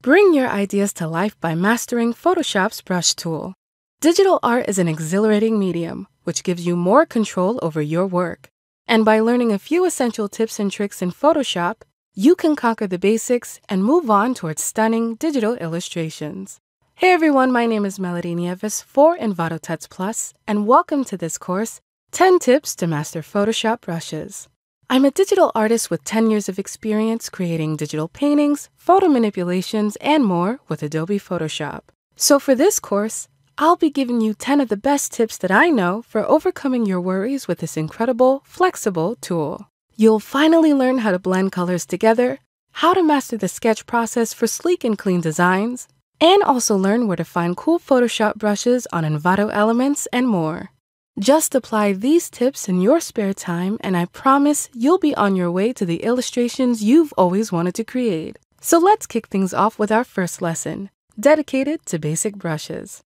Bring your ideas to life by mastering Photoshop's brush tool. Digital art is an exhilarating medium, which gives you more control over your work. And by learning a few essential tips and tricks in Photoshop, you can conquer the basics and move on towards stunning digital illustrations. Hey everyone, my name is Melody Nieves for Envato Tuts Plus, and welcome to this course, 10 Tips to Master Photoshop Brushes. I'm a digital artist with 10 years of experience creating digital paintings, photo manipulations, and more with Adobe Photoshop. So for this course, I'll be giving you 10 of the best tips that I know for overcoming your worries with this incredible, flexible tool. You'll finally learn how to blend colors together, how to master the sketch process for sleek and clean designs, and also learn where to find cool Photoshop brushes on Envato elements and more. Just apply these tips in your spare time and I promise you'll be on your way to the illustrations you've always wanted to create. So let's kick things off with our first lesson, dedicated to basic brushes.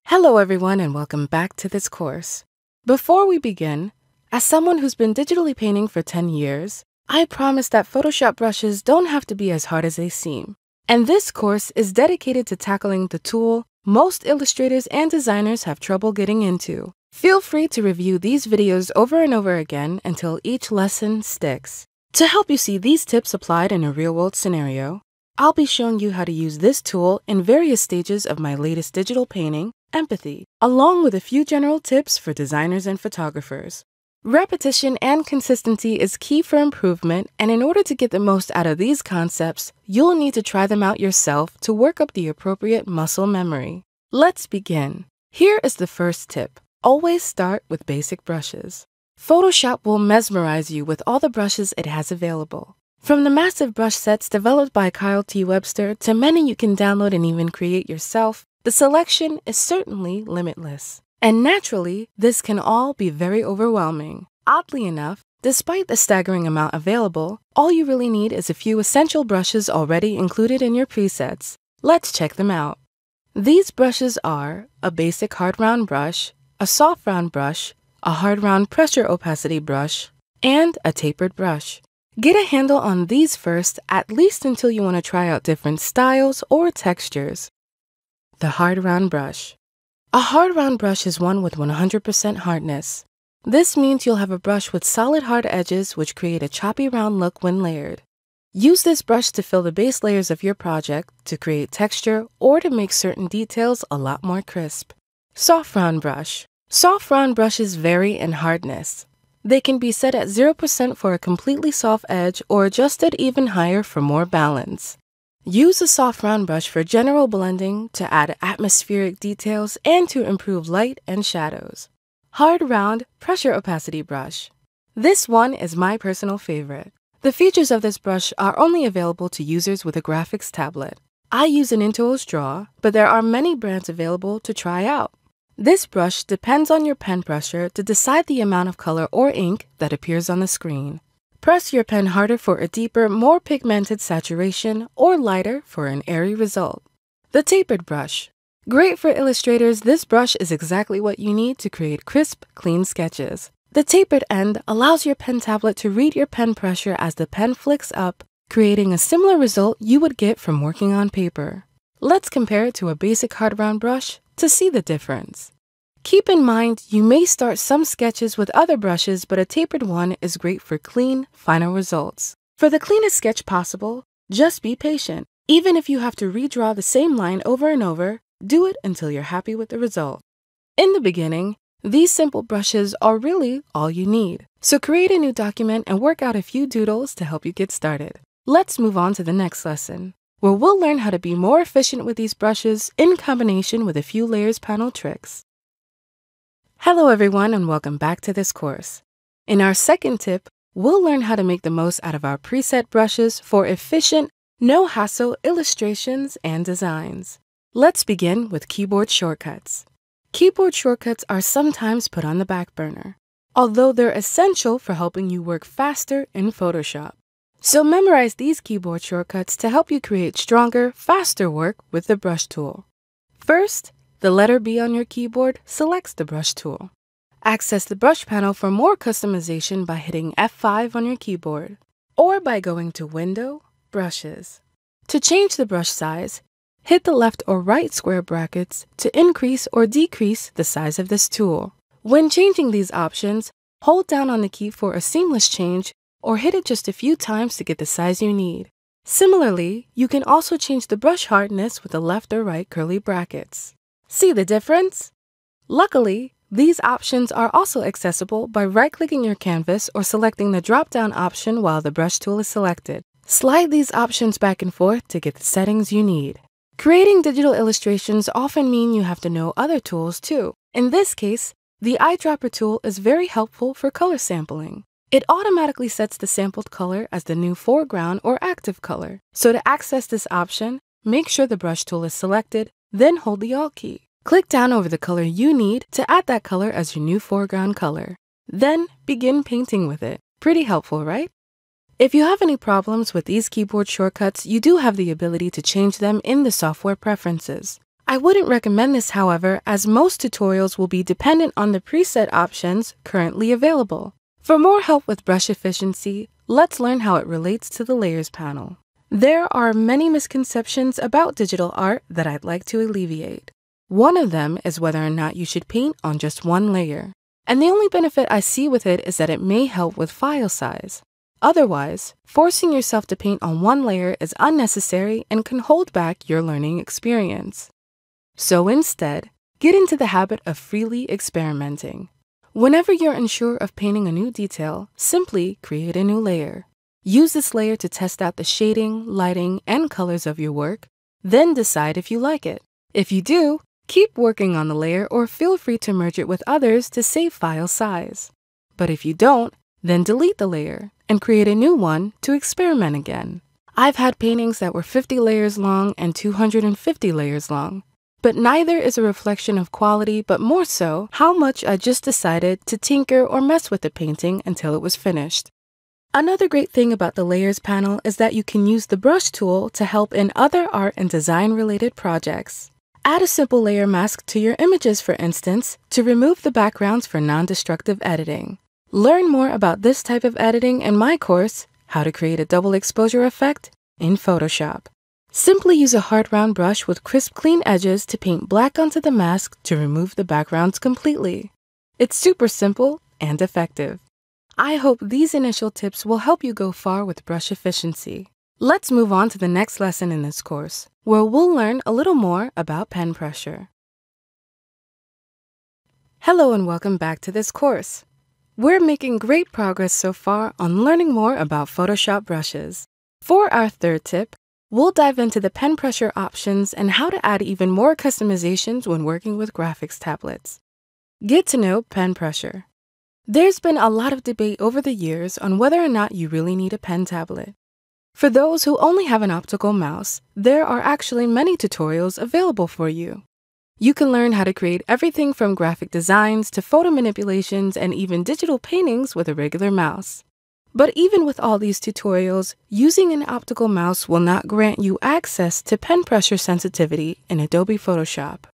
Hello everyone and welcome back to this course. Before we begin, as someone who's been digitally painting for 10 years, I promise that Photoshop brushes don't have to be as hard as they seem. And this course is dedicated to tackling the tool most illustrators and designers have trouble getting into. Feel free to review these videos over and over again until each lesson sticks. To help you see these tips applied in a real-world scenario, I'll be showing you how to use this tool in various stages of my latest digital painting, Empathy, along with a few general tips for designers and photographers. Repetition and consistency is key for improvement, and in order to get the most out of these concepts, you'll need to try them out yourself to work up the appropriate muscle memory. Let's begin. Here is the first tip. Always start with basic brushes. Photoshop will mesmerize you with all the brushes it has available. From the massive brush sets developed by Kyle T. Webster to many you can download and even create yourself, the selection is certainly limitless. And naturally, this can all be very overwhelming. Oddly enough, despite the staggering amount available, all you really need is a few essential brushes already included in your presets. Let's check them out. These brushes are a basic hard round brush, a soft round brush, a hard round pressure opacity brush, and a tapered brush. Get a handle on these first, at least until you want to try out different styles or textures. The hard round brush. A hard round brush is one with 100% hardness. This means you'll have a brush with solid hard edges which create a choppy round look when layered. Use this brush to fill the base layers of your project, to create texture, or to make certain details a lot more crisp. Soft round brush. Soft round brushes vary in hardness. They can be set at 0% for a completely soft edge or adjusted even higher for more balance. Use a soft round brush for general blending, to add atmospheric details, and to improve light and shadows. Hard round pressure opacity brush. This one is my personal favorite. The features of this brush are only available to users with a graphics tablet. I use an Intuos Draw, but there are many brands available to try out. This brush depends on your pen pressure to decide the amount of color or ink that appears on the screen. Press your pen harder for a deeper, more pigmented saturation, or lighter for an airy result. The tapered brush. Great for illustrators, this brush is exactly what you need to create crisp, clean sketches. The tapered end allows your pen tablet to read your pen pressure as the pen flicks up, creating a similar result you would get from working on paper. Let's compare it to a basic hard round brush to see the difference. Keep in mind, you may start some sketches with other brushes, but a tapered one is great for clean, final results. For the cleanest sketch possible, just be patient. Even if you have to redraw the same line over and over, do it until you're happy with the result. In the beginning, these simple brushes are really all you need. So create a new document and work out a few doodles to help you get started. Let's move on to the next lesson, where we'll learn how to be more efficient with these brushes in combination with a few layers panel tricks. Hello everyone and welcome back to this course. In our second tip, we'll learn how to make the most out of our preset brushes for efficient, no-hassle illustrations and designs. Let's begin with keyboard shortcuts. Keyboard shortcuts are sometimes put on the back burner, although they're essential for helping you work faster in Photoshop. So memorize these keyboard shortcuts to help you create stronger, faster work with the brush tool. First, the letter B on your keyboard selects the brush tool. Access the brush panel for more customization by hitting F5 on your keyboard, or by going to Window, Brushes. To change the brush size, hit the left or right square brackets to increase or decrease the size of this tool. When changing these options, hold down on the key for a seamless change or hit it just a few times to get the size you need. Similarly, you can also change the brush hardness with the left or right curly brackets. See the difference? Luckily, these options are also accessible by right-clicking your canvas or selecting the drop-down option while the brush tool is selected. Slide these options back and forth to get the settings you need. Creating digital illustrations often mean you have to know other tools too. In this case, the eyedropper tool is very helpful for color sampling. It automatically sets the sampled color as the new foreground or active color. So to access this option, make sure the brush tool is selected, then hold the Alt key. Click down over the color you need to add that color as your new foreground color. Then begin painting with it. Pretty helpful, right? If you have any problems with these keyboard shortcuts, you do have the ability to change them in the software preferences. I wouldn't recommend this, however, as most tutorials will be dependent on the preset options currently available. For more help with brush efficiency, let's learn how it relates to the Layers panel. There are many misconceptions about digital art that I'd like to alleviate. One of them is whether or not you should paint on just one layer. And the only benefit I see with it is that it may help with file size. Otherwise, forcing yourself to paint on one layer is unnecessary and can hold back your learning experience. So instead, get into the habit of freely experimenting. Whenever you're unsure of painting a new detail, simply create a new layer. Use this layer to test out the shading, lighting, and colors of your work, then decide if you like it. If you do, keep working on the layer or feel free to merge it with others to save file size. But if you don't, then delete the layer and create a new one to experiment again. I've had paintings that were 50 layers long and 250 layers long, but neither is a reflection of quality, but more so how much I just decided to tinker or mess with the painting until it was finished. Another great thing about the Layers panel is that you can use the brush tool to help in other art and design related projects. Add a simple layer mask to your images, for instance, to remove the backgrounds for non-destructive editing. Learn more about this type of editing in my course, How to Create a Double Exposure Effect, in Photoshop. Simply use a hard round brush with crisp, clean edges to paint black onto the mask to remove the backgrounds completely. It's super simple and effective. I hope these initial tips will help you go far with brush efficiency. Let's move on to the next lesson in this course, where we'll learn a little more about pen pressure. Hello and welcome back to this course. We're making great progress so far on learning more about Photoshop brushes. For our third tip, we'll dive into the pen pressure options and how to add even more customizations when working with graphics tablets. Get to know pen pressure. There's been a lot of debate over the years on whether or not you really need a pen tablet. For those who only have an optical mouse, there are actually many tutorials available for you. You can learn how to create everything from graphic designs to photo manipulations and even digital paintings with a regular mouse. But even with all these tutorials, using an optical mouse will not grant you access to pen pressure sensitivity in Adobe Photoshop.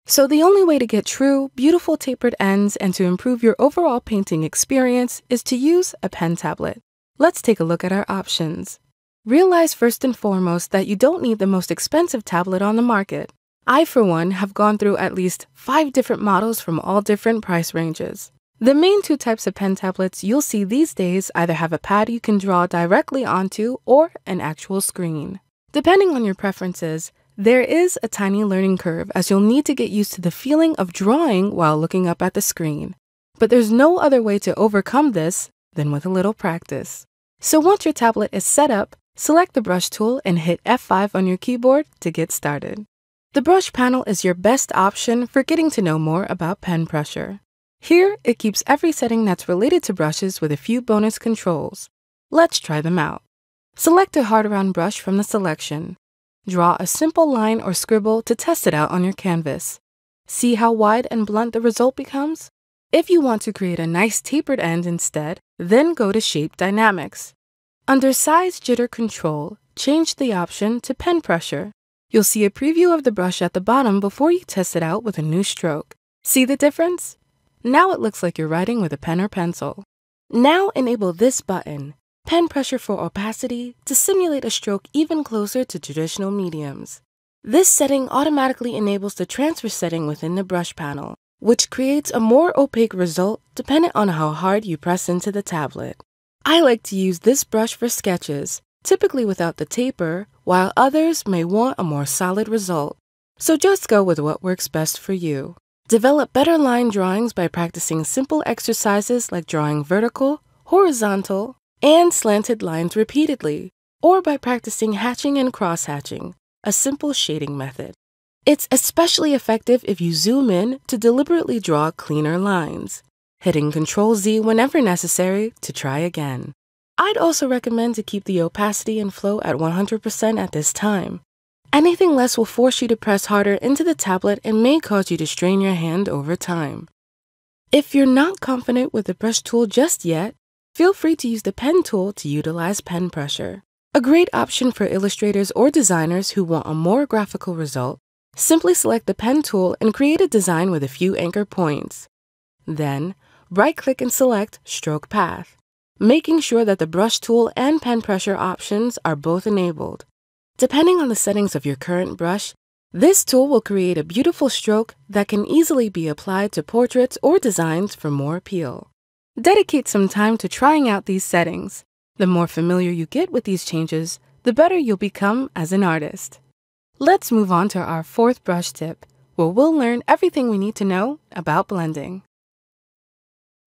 So the only way to get true, beautiful tapered ends and to improve your overall painting experience is to use a pen tablet. Let's take a look at our options. Realize first and foremost that you don't need the most expensive tablet on the market. I, for one, have gone through at least 5 different models from all different price ranges. The main 2 types of pen tablets you'll see these days either have a pad you can draw directly onto or an actual screen. Depending on your preferences, there is a tiny learning curve as you'll need to get used to the feeling of drawing while looking up at the screen. But there's no other way to overcome this than with a little practice. So once your tablet is set up, select the brush tool and hit F5 on your keyboard to get started. The brush panel is your best option for getting to know more about pen pressure. Here, it keeps every setting that's related to brushes with a few bonus controls. Let's try them out. Select a hard round brush from the selection. Draw a simple line or scribble to test it out on your canvas. See how wide and blunt the result becomes? If you want to create a nice tapered end instead, then go to Shape Dynamics. Under Size Jitter Control, change the option to Pen Pressure. You'll see a preview of the brush at the bottom before you test it out with a new stroke. See the difference? Now it looks like you're writing with a pen or pencil. Now enable this button. pen pressure for opacity to simulate a stroke even closer to traditional mediums. This setting automatically enables the transfer setting within the brush panel, which creates a more opaque result dependent on how hard you press into the tablet. I like to use this brush for sketches, typically without the taper, while others may want a more solid result. So just go with what works best for you. Develop better line drawings by practicing simple exercises like drawing vertical, horizontal, and slanted lines repeatedly, or by practicing hatching and cross-hatching, a simple shading method. It's especially effective if you zoom in to deliberately draw cleaner lines, hitting Ctrl-Z whenever necessary to try again. I'd also recommend to keep the opacity and flow at 100% at this time. Anything less will force you to press harder into the tablet and may cause you to strain your hand over time. If you're not confident with the brush tool just yet, feel free to use the pen tool to utilize pen pressure. A great option for illustrators or designers who want a more graphical result. Simply select the pen tool and create a design with a few anchor points. Then, right-click and select Stroke Path, making sure that the brush tool and pen pressure options are both enabled. Depending on the settings of your current brush, this tool will create a beautiful stroke that can easily be applied to portraits or designs for more appeal. Dedicate some time to trying out these settings. The more familiar you get with these changes, the better you'll become as an artist. Let's move on to our fourth brush tip, where we'll learn everything we need to know about blending.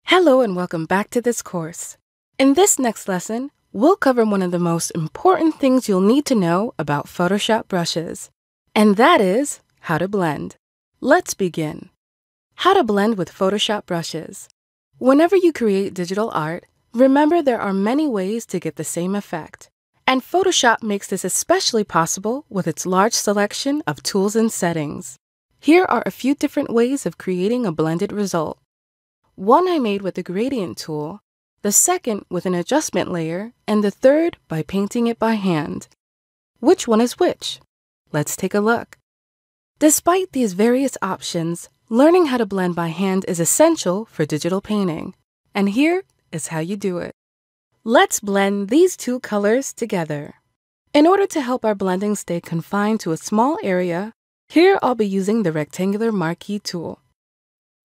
Hello and welcome back to this course. In this next lesson, we'll cover one of the most important things you'll need to know about Photoshop brushes, and that is how to blend. Let's begin. How to blend with Photoshop brushes. Whenever you create digital art, remember there are many ways to get the same effect, and Photoshop makes this especially possible with its large selection of tools and settings. Here are a few different ways of creating a blended result. One I made with the gradient tool, the second with an adjustment layer, and the third by painting it by hand. Which one is which? Let's take a look. Despite these various options, learning how to blend by hand is essential for digital painting. And here is how you do it. Let's blend these two colors together. In order to help our blending stay confined to a small area, here I'll be using the rectangular marquee tool.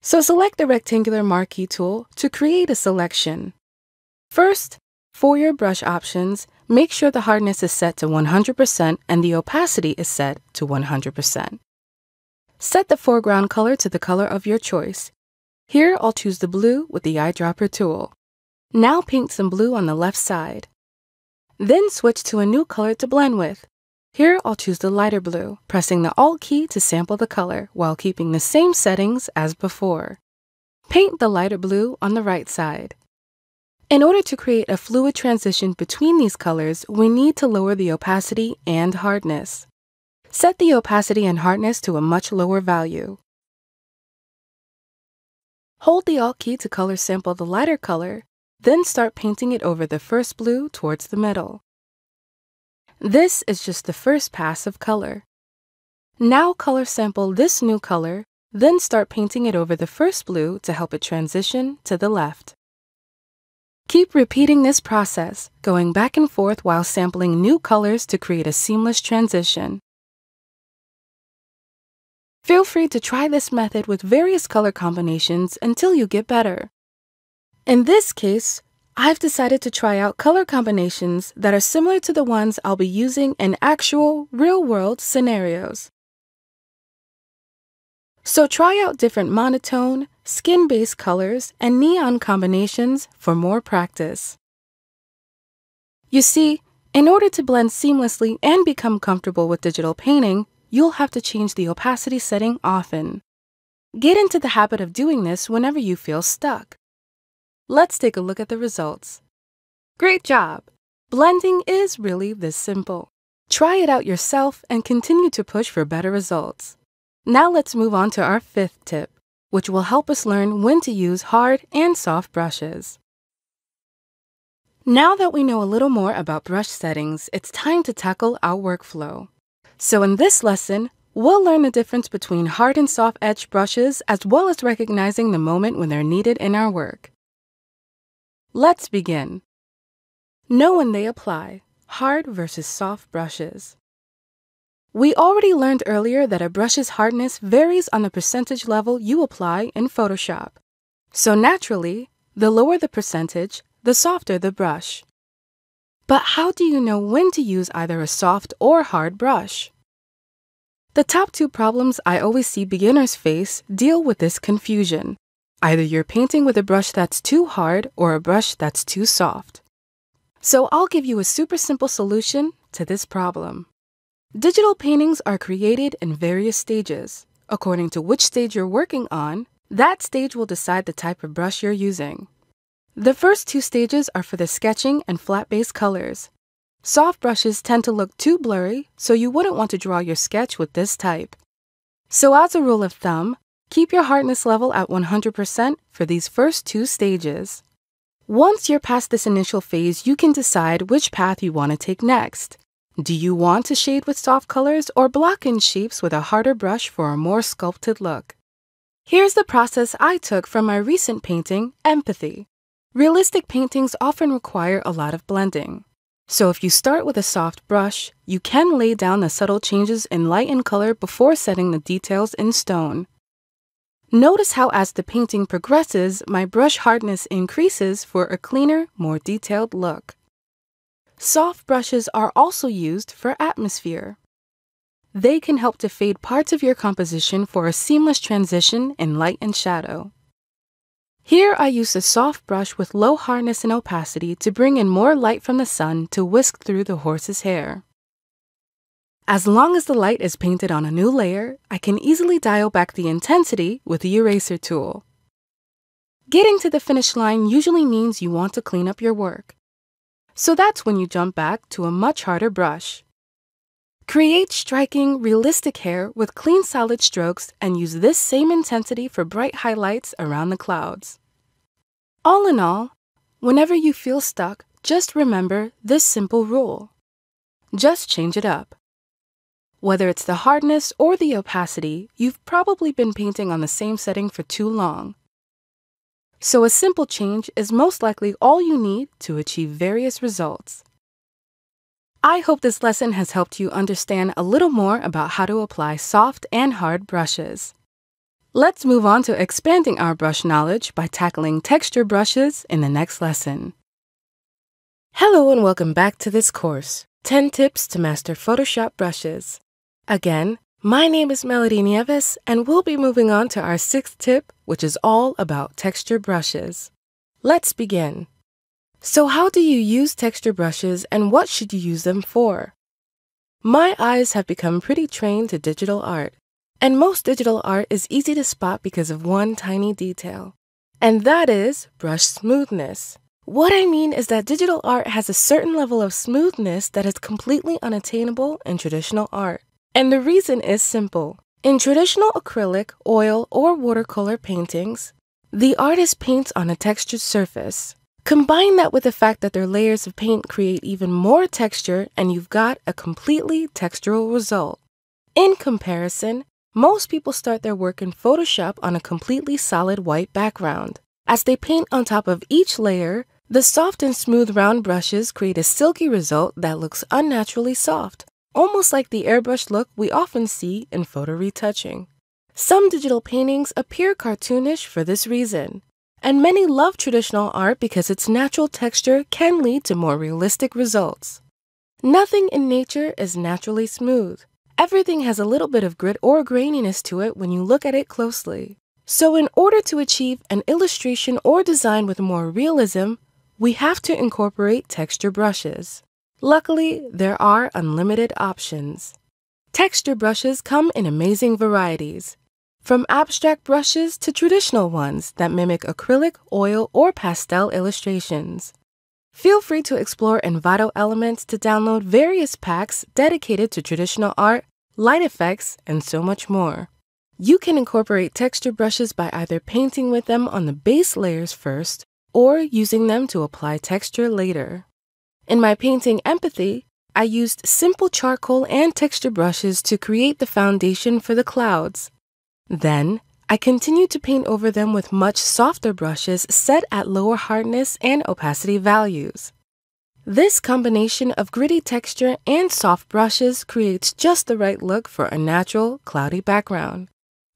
So select the rectangular marquee tool to create a selection. First, for your brush options, make sure the hardness is set to 100% and the opacity is set to 100%. Set the foreground color to the color of your choice. Here I'll choose the blue with the eyedropper tool. Now paint some blue on the left side. Then switch to a new color to blend with. Here I'll choose the lighter blue, pressing the Alt key to sample the color while keeping the same settings as before. Paint the lighter blue on the right side. In order to create a fluid transition between these colors, we need to lower the opacity and hardness. Set the opacity and hardness to a much lower value. Hold the Alt key to color sample the lighter color, then start painting it over the first blue towards the middle. This is just the first pass of color. Now color sample this new color, then start painting it over the first blue to help it transition to the left. Keep repeating this process, going back and forth while sampling new colors to create a seamless transition. Feel free to try this method with various color combinations until you get better. In this case, I've decided to try out color combinations that are similar to the ones I'll be using in actual, real-world scenarios. So try out different monotone, skin-based colors, and neon combinations for more practice. You see, in order to blend seamlessly and become comfortable with digital painting, you'll have to change the opacity setting often. Get into the habit of doing this whenever you feel stuck. Let's take a look at the results. Great job! Blending is really this simple. Try it out yourself and continue to push for better results. Now let's move on to our fifth tip, which will help us learn when to use hard and soft brushes. Now that we know a little more about brush settings, it's time to tackle our workflow. So in this lesson, we'll learn the difference between hard and soft edge brushes as well as recognizing the moment when they're needed in our work. Let's begin. Know when they apply, hard versus soft brushes. We already learned earlier that a brush's hardness varies on the percentage level you apply in Photoshop. So naturally, the lower the percentage, the softer the brush. But how do you know when to use either a soft or hard brush? The top two problems I always see beginners face deal with this confusion. Either you're painting with a brush that's too hard or a brush that's too soft. So I'll give you a super simple solution to this problem. Digital paintings are created in various stages. According to which stage you're working on, that stage will decide the type of brush you're using. The first two stages are for the sketching and flat base colors. Soft brushes tend to look too blurry, so you wouldn't want to draw your sketch with this type. So as a rule of thumb, keep your hardness level at 100% for these first two stages. Once you're past this initial phase, you can decide which path you want to take next. Do you want to shade with soft colors or block in shapes with a harder brush for a more sculpted look? Here's the process I took from my recent painting, Empathy. Realistic paintings often require a lot of blending. So if you start with a soft brush, you can lay down the subtle changes in light and color before setting the details in stone. Notice how as the painting progresses, my brush hardness increases for a cleaner, more detailed look. Soft brushes are also used for atmosphere. They can help to fade parts of your composition for a seamless transition in light and shadow. Here I use a soft brush with low hardness and opacity to bring in more light from the sun to whisk through the horse's hair. As long as the light is painted on a new layer, I can easily dial back the intensity with the eraser tool. Getting to the finish line usually means you want to clean up your work. So that's when you jump back to a much harder brush. Create striking, realistic hair with clean solid strokes and use this same intensity for bright highlights around the clouds. All in all, whenever you feel stuck, just remember this simple rule. Just change it up. Whether it's the hardness or the opacity, you've probably been painting on the same setting for too long. So a simple change is most likely all you need to achieve various results. I hope this lesson has helped you understand a little more about how to apply soft and hard brushes. Let's move on to expanding our brush knowledge by tackling texture brushes in the next lesson. Hello and welcome back to this course, 10 Tips to Master Photoshop Brushes. Again, my name is Melody Nieves, and we'll be moving on to our 6th tip, which is all about texture brushes. Let's begin. So how do you use texture brushes and what should you use them for? My eyes have become pretty trained to digital art, and most digital art is easy to spot because of one tiny detail, and that is brush smoothness. What I mean is that digital art has a certain level of smoothness that is completely unattainable in traditional art. And the reason is simple. In traditional acrylic, oil, or watercolor paintings, the artist paints on a textured surface. Combine that with the fact that their layers of paint create even more texture and you've got a completely textural result. In comparison, most people start their work in Photoshop on a completely solid white background. As they paint on top of each layer, the soft and smooth round brushes create a silky result that looks unnaturally soft, almost like the airbrushed look we often see in photo retouching. Some digital paintings appear cartoonish for this reason, and many love traditional art because its natural texture can lead to more realistic results. Nothing in nature is naturally smooth. Everything has a little bit of grit or graininess to it when you look at it closely. So in order to achieve an illustration or design with more realism, we have to incorporate texture brushes. Luckily, there are unlimited options. Texture brushes come in amazing varieties, from abstract brushes to traditional ones that mimic acrylic, oil, or pastel illustrations. Feel free to explore Envato Elements to download various packs dedicated to traditional art, light effects, and so much more. You can incorporate texture brushes by either painting with them on the base layers first or using them to apply texture later. In my painting Empathy, I used simple charcoal and texture brushes to create the foundation for the clouds. Then, I continued to paint over them with much softer brushes set at lower hardness and opacity values. This combination of gritty texture and soft brushes creates just the right look for a natural, cloudy background.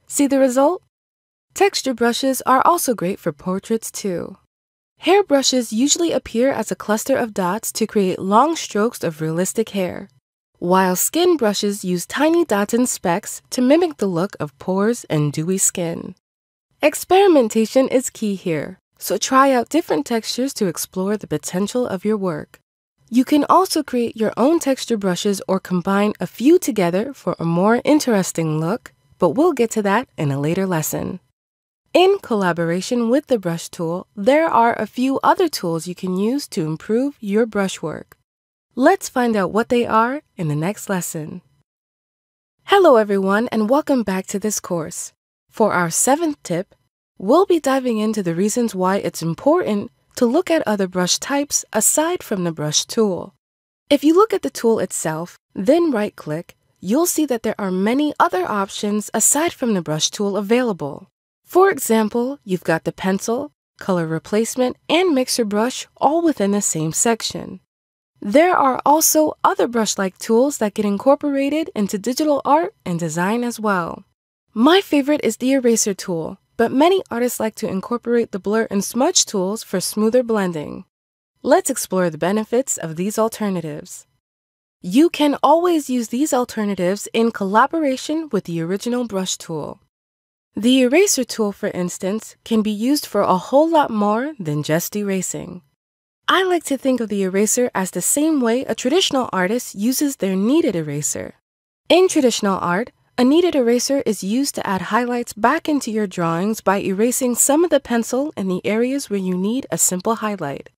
See the result? Texture brushes are also great for portraits too. Hair brushes usually appear as a cluster of dots to create long strokes of realistic hair, while skin brushes use tiny dots and specks to mimic the look of pores and dewy skin. Experimentation is key here, so try out different textures to explore the potential of your work. You can also create your own texture brushes or combine a few together for a more interesting look, but we'll get to that in a later lesson. In collaboration with the brush tool, there are a few other tools you can use to improve your brushwork. Let's find out what they are in the next lesson. Hello everyone, and welcome back to this course. For our 7th tip, we'll be diving into the reasons why it's important to look at other brush types aside from the brush tool. If you look at the tool itself, then right-click, you'll see that there are many other options aside from the brush tool available. For example, you've got the pencil, color replacement, and mixer brush all within the same section. There are also other brush-like tools that get incorporated into digital art and design as well. My favorite is the eraser tool, but many artists like to incorporate the blur and smudge tools for smoother blending. Let's explore the benefits of these alternatives. You can always use these alternatives in collaboration with the original brush tool. The eraser tool, for instance, can be used for a whole lot more than just erasing. I like to think of the eraser as the same way a traditional artist uses their kneaded eraser. In traditional art, a kneaded eraser is used to add highlights back into your drawings by erasing some of the pencil in the areas where you need a simple highlight.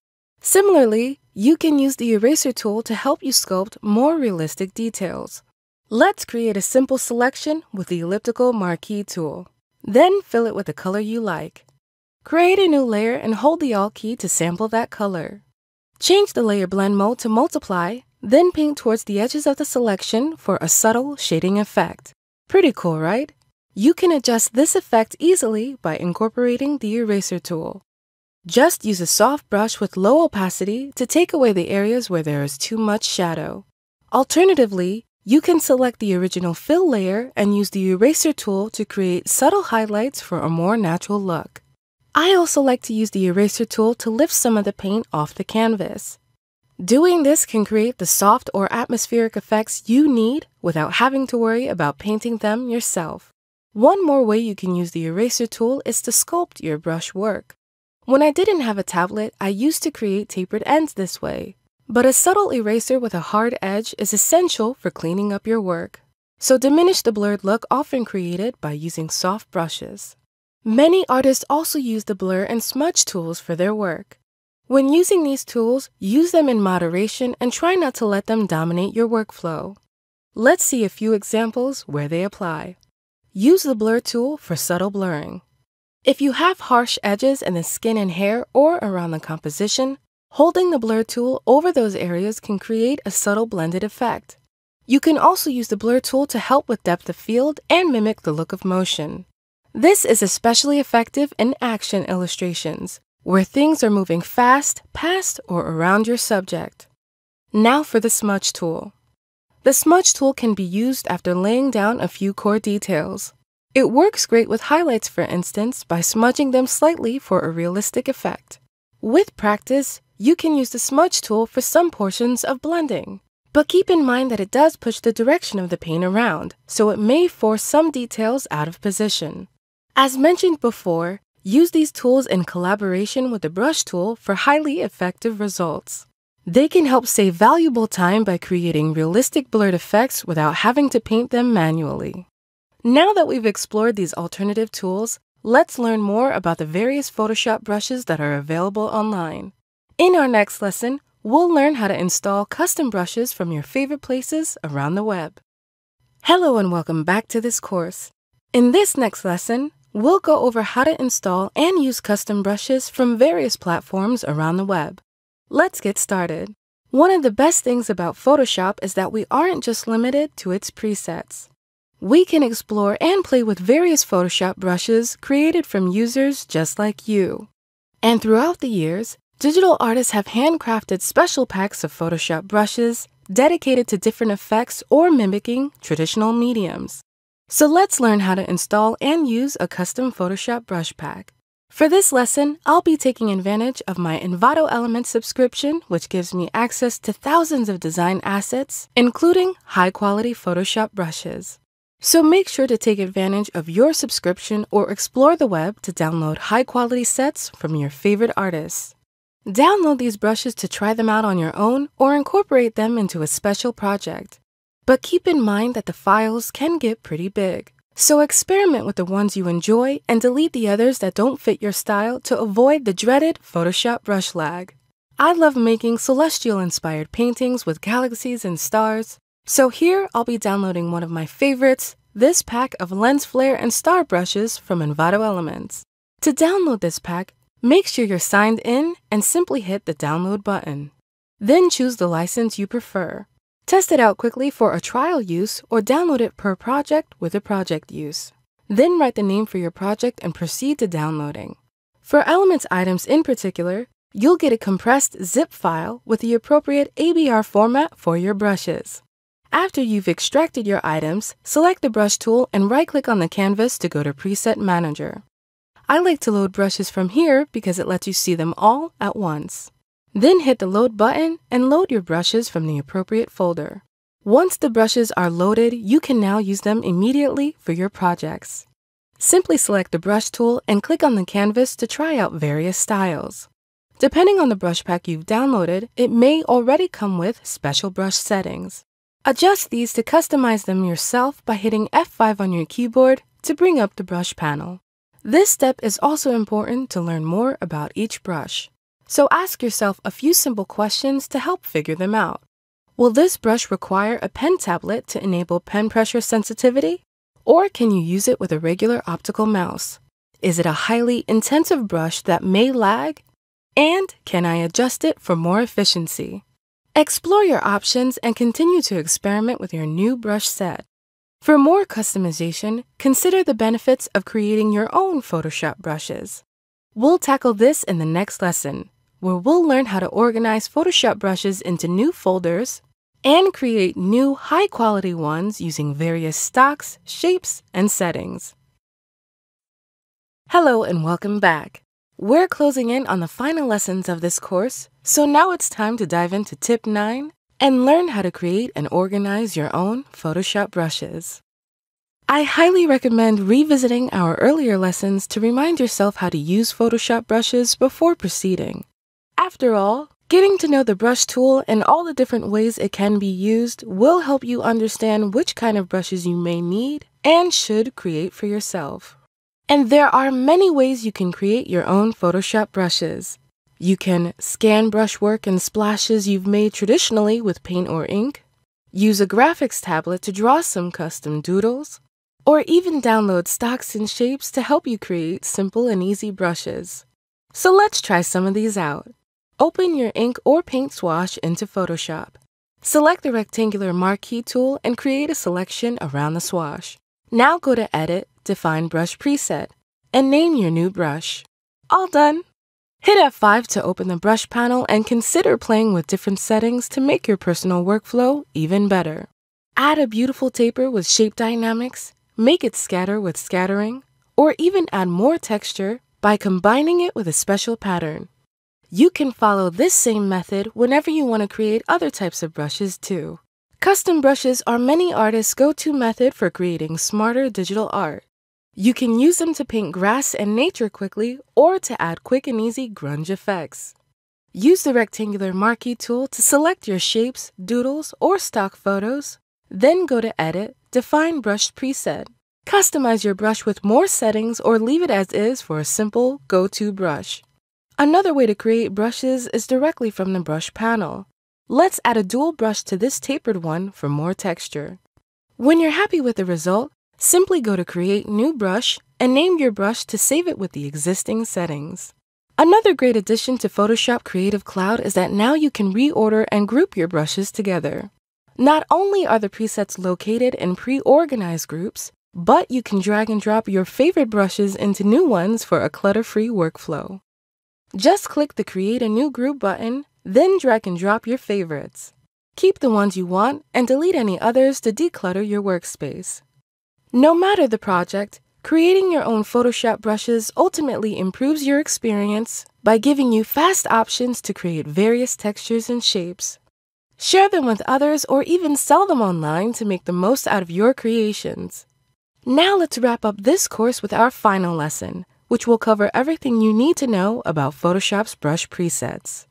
Similarly, you can use the eraser tool to help you sculpt more realistic details. Let's create a simple selection with the elliptical marquee tool. Then fill it with the color you like. Create a new layer and hold the Alt key to sample that color. Change the layer blend mode to multiply, then paint towards the edges of the selection for a subtle shading effect. Pretty cool, right? You can adjust this effect easily by incorporating the eraser tool. Just use a soft brush with low opacity to take away the areas where there is too much shadow. Alternatively, you can select the original fill layer and use the eraser tool to create subtle highlights for a more natural look. I also like to use the eraser tool to lift some of the paint off the canvas. Doing this can create the soft or atmospheric effects you need without having to worry about painting them yourself. One more way you can use the eraser tool is to sculpt your brush work. When I didn't have a tablet, I used to create tapered ends this way. But a subtle eraser with a hard edge is essential for cleaning up your work. So diminish the blurred look often created by using soft brushes. Many artists also use the blur and smudge tools for their work. When using these tools, use them in moderation and try not to let them dominate your workflow. Let's see a few examples where they apply. Use the blur tool for subtle blurring. If you have harsh edges in the skin and hair or around the composition, holding the blur tool over those areas can create a subtle blended effect. You can also use the blur tool to help with depth of field and mimic the look of motion. This is especially effective in action illustrations, where things are moving fast, past, or around your subject. Now for the smudge tool. The smudge tool can be used after laying down a few core details. It works great with highlights, for instance, by smudging them slightly for a realistic effect. With practice, you can use the smudge tool for some portions of blending. But keep in mind that it does push the direction of the paint around, so it may force some details out of position. As mentioned before, use these tools in collaboration with the brush tool for highly effective results. They can help save valuable time by creating realistic blurred effects without having to paint them manually. Now that we've explored these alternative tools, let's learn more about the various Photoshop brushes that are available online. In our next lesson, we'll learn how to install custom brushes from your favorite places around the web. Hello and welcome back to this course. In this next lesson, we'll go over how to install and use custom brushes from various platforms around the web. Let's get started. One of the best things about Photoshop is that we aren't just limited to its presets. We can explore and play with various Photoshop brushes created from users just like you. And throughout the years, Digital artists have handcrafted special packs of Photoshop brushes dedicated to different effects or mimicking traditional mediums. So let's learn how to install and use a custom Photoshop brush pack. For this lesson, I'll be taking advantage of my Envato Elements subscription, which gives me access to thousands of design assets, including high-quality Photoshop brushes. So make sure to take advantage of your subscription or explore the web to download high-quality sets from your favorite artists. Download these brushes to try them out on your own or incorporate them into a special project. But keep in mind that the files can get pretty big. So experiment with the ones you enjoy and delete the others that don't fit your style to avoid the dreaded Photoshop brush lag. I love making celestial-inspired paintings with galaxies and stars. So here I'll be downloading one of my favorites, this pack of lens flare and star brushes from Envato Elements. To download this pack, make sure you're signed in and simply hit the download button. Then choose the license you prefer. Test it out quickly for a trial use or download it per project with a project use. Then write the name for your project and proceed to downloading. For Elements items in particular, you'll get a compressed zip file with the appropriate ABR format for your brushes. After you've extracted your items, select the brush tool and right-click on the canvas to go to Preset Manager. I like to load brushes from here because it lets you see them all at once. Then hit the Load button and load your brushes from the appropriate folder. Once the brushes are loaded, you can now use them immediately for your projects. Simply select the brush tool and click on the canvas to try out various styles. Depending on the brush pack you've downloaded, it may already come with special brush settings. Adjust these to customize them yourself by hitting F5 on your keyboard to bring up the brush panel. This step is also important to learn more about each brush. So ask yourself a few simple questions to help figure them out. Will this brush require a pen tablet to enable pen pressure sensitivity? Or can you use it with a regular optical mouse? Is it a highly intensive brush that may lag? And can I adjust it for more efficiency? Explore your options and continue to experiment with your new brush set. For more customization, consider the benefits of creating your own Photoshop brushes. We'll tackle this in the next lesson, where we'll learn how to organize Photoshop brushes into new folders and create new high-quality ones using various stocks, shapes, and settings. Hello and welcome back. We're closing in on the final lessons of this course, so now it's time to dive into Tip 9 and learn how to create and organize your own Photoshop brushes. I highly recommend revisiting our earlier lessons to remind yourself how to use Photoshop brushes before proceeding. After all, getting to know the brush tool and all the different ways it can be used will help you understand which kind of brushes you may need and should create for yourself. And there are many ways you can create your own Photoshop brushes. You can scan brushwork and splashes you've made traditionally with paint or ink, use a graphics tablet to draw some custom doodles, or even download stocks and shapes to help you create simple and easy brushes. So let's try some of these out. Open your ink or paint swash into Photoshop. Select the rectangular marquee tool and create a selection around the swash. Now go to Edit, Define Brush Preset, and name your new brush. All done! Hit F5 to open the brush panel and consider playing with different settings to make your personal workflow even better. Add a beautiful taper with shape dynamics, make it scatter with scattering, or even add more texture by combining it with a special pattern. You can follow this same method whenever you want to create other types of brushes too. Custom brushes are many artists' go-to method for creating smarter digital art. You can use them to paint grass and nature quickly or to add quick and easy grunge effects. Use the rectangular marquee tool to select your shapes, doodles, or stock photos. Then go to Edit, Define Brush Preset. Customize your brush with more settings or leave it as is for a simple go-to brush. Another way to create brushes is directly from the brush panel. Let's add a dual brush to this tapered one for more texture. When you're happy with the result, simply go to Create New Brush and name your brush to save it with the existing settings. Another great addition to Photoshop Creative Cloud is that now you can reorder and group your brushes together. Not only are the presets located in pre-organized groups, but you can drag and drop your favorite brushes into new ones for a clutter-free workflow. Just click the Create a New Group button, then drag and drop your favorites. Keep the ones you want and delete any others to declutter your workspace. No matter the project, creating your own Photoshop brushes ultimately improves your experience by giving you fast options to create various textures and shapes. Share them with others or even sell them online to make the most out of your creations. Now let's wrap up this course with our final lesson, which will cover everything you need to know about Photoshop's brush presets.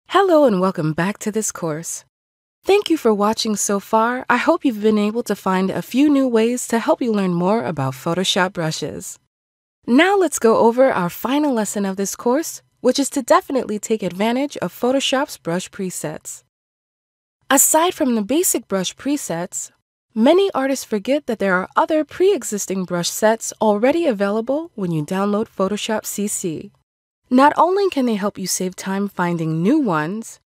Hello and welcome back to this course. Thank you for watching so far. I hope you've been able to find a few new ways to help you learn more about Photoshop brushes. Now let's go over our final lesson of this course, which is to definitely take advantage of Photoshop's brush presets. Aside from the basic brush presets, many artists forget that there are other pre-existing brush sets already available when you download Photoshop CC. Not only can they help you save time finding new ones,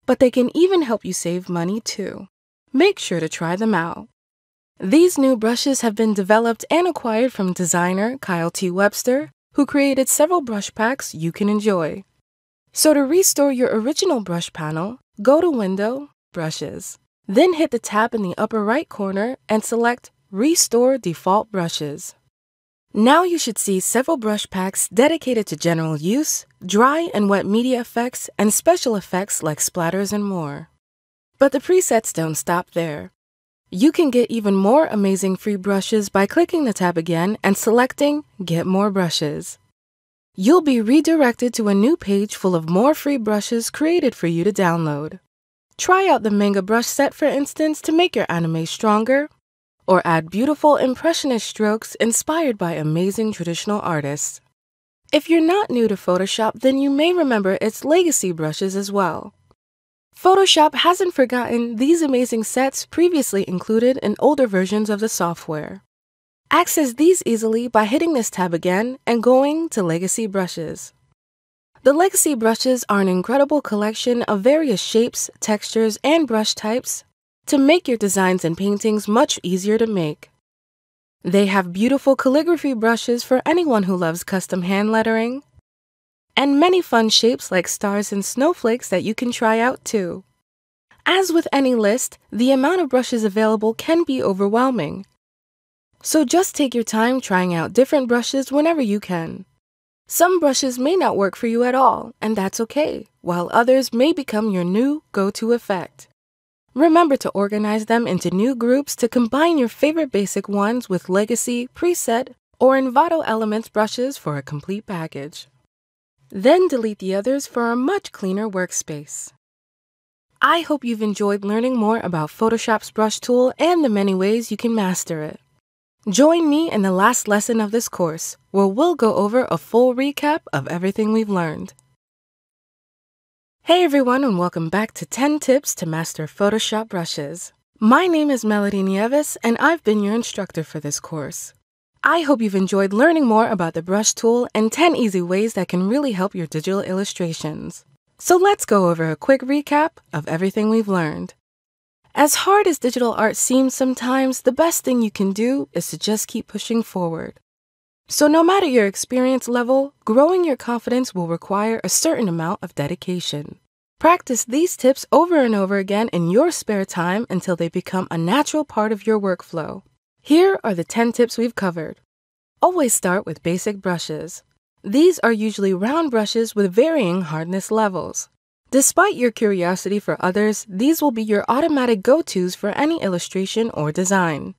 but they can even help you save money too. Make sure to try them out. These new brushes have been developed and acquired from designer Kyle T. Webster, who created several brush packs you can enjoy. So to restore your original brush panel, go to Window, Brushes. Then hit the tab in the upper right corner and select Restore Default Brushes. Now you should see several brush packs dedicated to general use, dry and wet media effects, and special effects like splatters and more. But the presets don't stop there. You can get even more amazing free brushes by clicking the tab again and selecting Get More Brushes. You'll be redirected to a new page full of more free brushes created for you to download. Try out the manga brush set, for instance, to make your anime stronger, or add beautiful impressionist strokes inspired by amazing traditional artists. If you're not new to Photoshop, then you may remember its legacy brushes as well. Photoshop hasn't forgotten these amazing sets previously included in older versions of the software. Access these easily by hitting this tab again and going to Legacy Brushes. The Legacy brushes are an incredible collection of various shapes, textures, and brush types to make your designs and paintings much easier to make. They have beautiful calligraphy brushes for anyone who loves custom hand lettering, and many fun shapes like stars and snowflakes that you can try out too. As with any list, the amount of brushes available can be overwhelming. So just take your time trying out different brushes whenever you can. Some brushes may not work for you at all, and that's okay, while others may become your new go-to effect. Remember to organize them into new groups to combine your favorite basic ones with Legacy, Preset, or Envato Elements brushes for a complete package. Then delete the others for a much cleaner workspace. I hope you've enjoyed learning more about Photoshop's brush tool and the many ways you can master it. Join me in the last lesson of this course, where we'll go over a full recap of everything we've learned. Hey everyone, and welcome back to 10 Tips to Master Photoshop Brushes. My name is Melody Nieves, and I've been your instructor for this course. I hope you've enjoyed learning more about the brush tool and 10 easy ways that can really help your digital illustrations. So let's go over a quick recap of everything we've learned. As hard as digital art seems sometimes, the best thing you can do is to just keep pushing forward. So no matter your experience level, growing your confidence will require a certain amount of dedication. Practice these tips over and over again in your spare time until they become a natural part of your workflow. Here are the 10 tips we've covered. Always start with basic brushes. These are usually round brushes with varying hardness levels. Despite your curiosity for others, these will be your automatic go-tos for any illustration or design.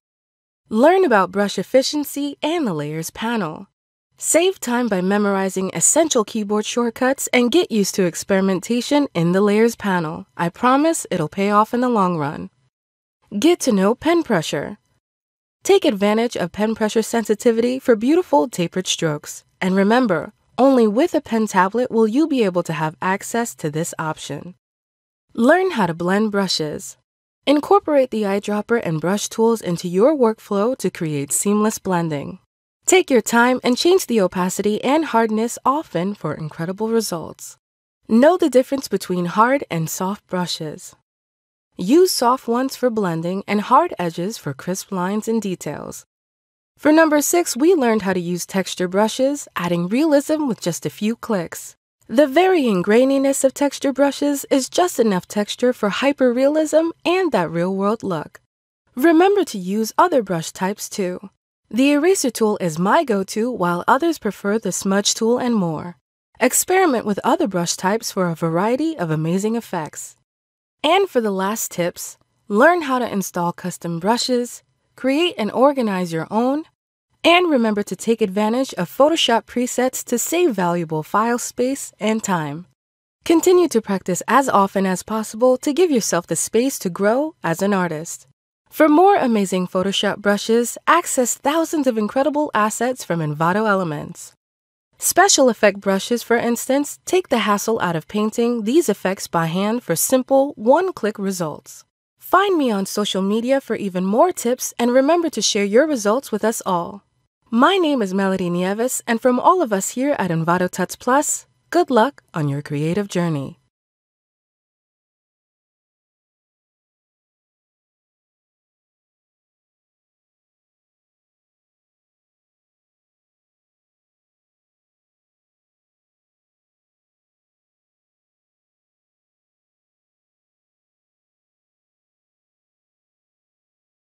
Learn about brush efficiency and the Layers panel. Save time by memorizing essential keyboard shortcuts and get used to experimentation in the Layers panel. I promise it'll pay off in the long run. Get to know pen pressure. Take advantage of pen pressure sensitivity for beautiful tapered strokes. And remember, only with a pen tablet will you be able to have access to this option. Learn how to blend brushes. Incorporate the eyedropper and brush tools into your workflow to create seamless blending. Take your time and change the opacity and hardness often for incredible results. Know the difference between hard and soft brushes. Use soft ones for blending and hard edges for crisp lines and details. For number 6, we learned how to use texture brushes, adding realism with just a few clicks. The varying graininess of texture brushes is just enough texture for hyper-realism and that real-world look. Remember to use other brush types too. The eraser tool is my go-to, while others prefer the smudge tool and more. Experiment with other brush types for a variety of amazing effects. And for the last tips, learn how to install custom brushes, create and organize your own, and remember to take advantage of Photoshop presets to save valuable file space and time. Continue to practice as often as possible to give yourself the space to grow as an artist. For more amazing Photoshop brushes, access thousands of incredible assets from Envato Elements. Special effect brushes, for instance, take the hassle out of painting these effects by hand for simple, one-click results. Find me on social media for even more tips, and remember to share your results with us all. My name is Melody Nieves, and from all of us here at Envato Tuts Plus, good luck on your creative journey.